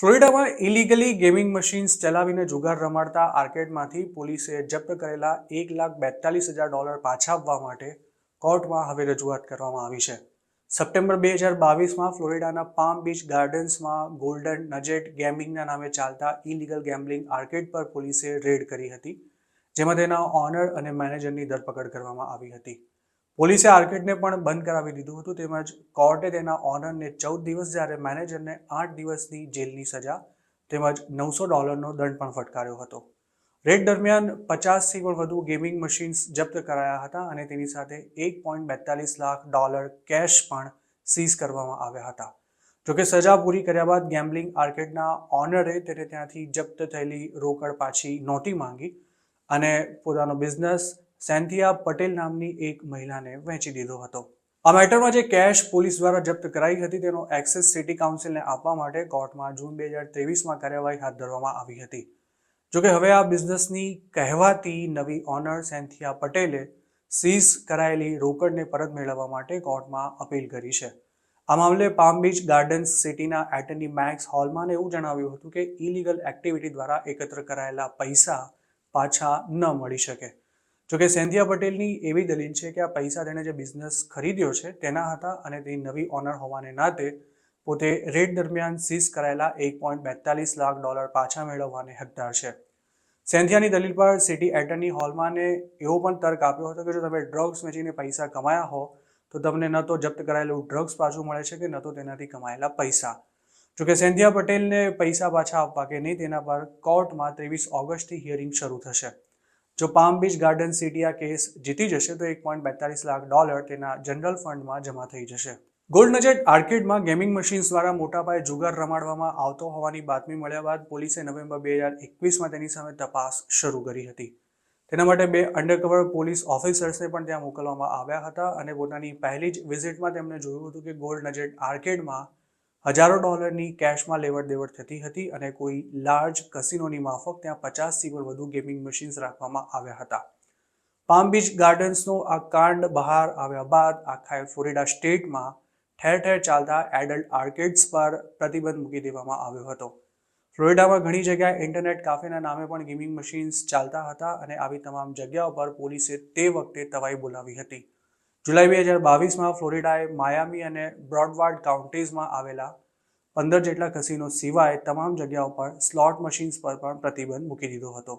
ફ્લોરિડામાં illegally gaming machines ચલાવીને જુગાર રમાડતા આર્કેડમાંથી પોલીસે જપ્ત કરેલા $1,42,000 પાછા આપવા માટે કોર્ટમાં હવે રજૂઆત કરવામાં આવી છે. સપ્ટેમ્બર 2022માં ફ્લોરિડાના પામ બીચ ગાર્ડન્સમાં ગોલ્ડન નજેટ ગેમિંગના નામે ચાલતા ઇલીગલ ગેમ્બલિંગ આર્કેડ પર પોલીસે રેડ કરી હતી, જેમાં તેના ઓનર અને મેનેજરની ધરપકડ કરવામાં આવી હતી. પોલીસે આર્કેડને પણ બંધ કરાવી દીધું હતું, તેમજ કોર્ટે તેના ઓનરને 14 દિવસ જ્યારે મેનેજરને 8 દિવસની જેલની સજા તેમજ $900નો દંડ પણ ફટકાર્યો હતો. રેડ દરમિયાન 50થી પણ વધુ ગેમિંગ મશીન્સ જપ્ત કરાયા હતા અને તેની સાથે $1.42 લાખ કેશ પણ સીઝ કરવામાં આવ્યા હતા. જોકે સજા પૂરી કર્યા બાદ ગેમ્બલિંગ આર્કેડના ઓનરે તેને ત્યાંથી જપ્ત થયેલી રોકડ પાછી નહોતી માંગી અને પોતાનો બિઝનેસ સેન્થિયા પટેલ નામની એક મહિલાને વહેંચી દીધો હતો. આ મેટરમાં જે કેશ પોલીસ દ્વારા જપ્ત કરાઈ હતી તેનો એક્સેસ સિટી કાઉન્સિલને આપવા માટે કોર્ટમાં જૂન 2023માં કાર્યવાહી હાથ ધરવામાં આવી હતી. જોકે હવે આ બિઝનેસની કહેવાતી નવી ઓનર સેન્થિયા પટેલે સીઝ કરાયેલી રોકડને પરત મેળવવા માટે કોર્ટમાં અપીલ કરી છે. આ મામલે પામ બીચ ગાર્ડન્સ સિટીના એટર્ની મેક્સ હોલમાને એવું જણાવ્યું હતું કે ઇલીગલ એક્ટિવિટી દ્વારા એકત્ર કરાયેલા પૈસા પાછા ન મળી શકે. જોકે સેન્થિયા પટેલની એવી દલીલ છે કે આ પૈસા તેણે જે બિઝનેસ ખરીદ્યો છે તેના હતા અને તે નવી ઓનર હોવાને નાતે પોતે રેડ દરમિયાન સીઝ કરાયેલા $1.42 લાખ પાછા મેળવવાને હકદાર છે. સેન્થિયાની દલીલ પર સિટી એટર્ની હોલમાને એવો પણ તર્ક આપ્યો હતો કે જો તમે ડ્રગ્સ વેચીને પૈસા કમાયા હો તો તમને ન તો જપ્ત કરાયેલું ડ્રગ્સ પાછું મળે છે કે ન તો તેનાથી કમાયેલા પૈસા. જોકે સેન્થિયા પટેલને પૈસા પાછા આપવા કે નહીં તેના પર કોર્ટમાં 23 ઓગસ્ટથી હિયરિંગ શરૂ થશે. જો પામ બીચ ગાર્ડન સિટી આ કેસ જીતી જશે તો $1.42 લાખ તેના જનરલ ફંડમાં જમા થઈ જશે. ગોલ્ડ નજેટ આર્કેડમાં ગેમિંગ મશીન્સ દ્વારા મોટા પાયે જુગાર રમાડવામાં આવતો હોવાની બાતમી મળ્યા બાદ પોલીસે નવેમ્બર 2021માં તેની સામે તપાસ શરૂ કરી હતી. તેના માટે 2 અંડરકવર પોલીસ ઓફિસર્સને પણ ત્યાં મોકલવામાં આવ્યા હતા અને પોતાની પહેલી જ વિઝિટમાં તેમણે જોયું હતું કે ગોલ્ડ નજેટ આર્કેડમાં હજારો ડોલરની કેશમાં લેવડ દેવડ થતી હતી અને કોઈ લાર્જ કસિનોની માફક ત્યાં 50થી પણ વધુ ગેમિંગ મશીન્સ રાખવામાં આવ્યા હતા. પામ બીચ ગાર્ડન્સનો આ કાંડ બહાર આવ્યા બાદ આખા ફ્લોરિડા સ્ટેટમાં ઠેર ઠેર ચાલતા એડલ્ટ આર્કેડ્સ પર પ્રતિબંધ મૂકી દેવામાં આવ્યો હતો. ફ્લોરિડામાં ઘણી જગ્યાએ ઇન્ટરનેટ કાફેના નામે પણ ગેમિંગ મશીન્સ ચાલતા હતા અને આવી તમામ જગ્યાઓ પર પોલીસે તે વખતે તવાઈ બોલાવી હતી. જુલાઈ 2022માં ફ્લોરિડાએ માયામી અને બ્રોડવાર્ડ કાઉન્ટીઝમાં આવેલા 15 જેટલા કસિનો સિવાય તમામ જગ્યાઓ પર સ્લોટ મશીન્સ પર પણ પ્રતિબંધ મૂકી દીધો હતો.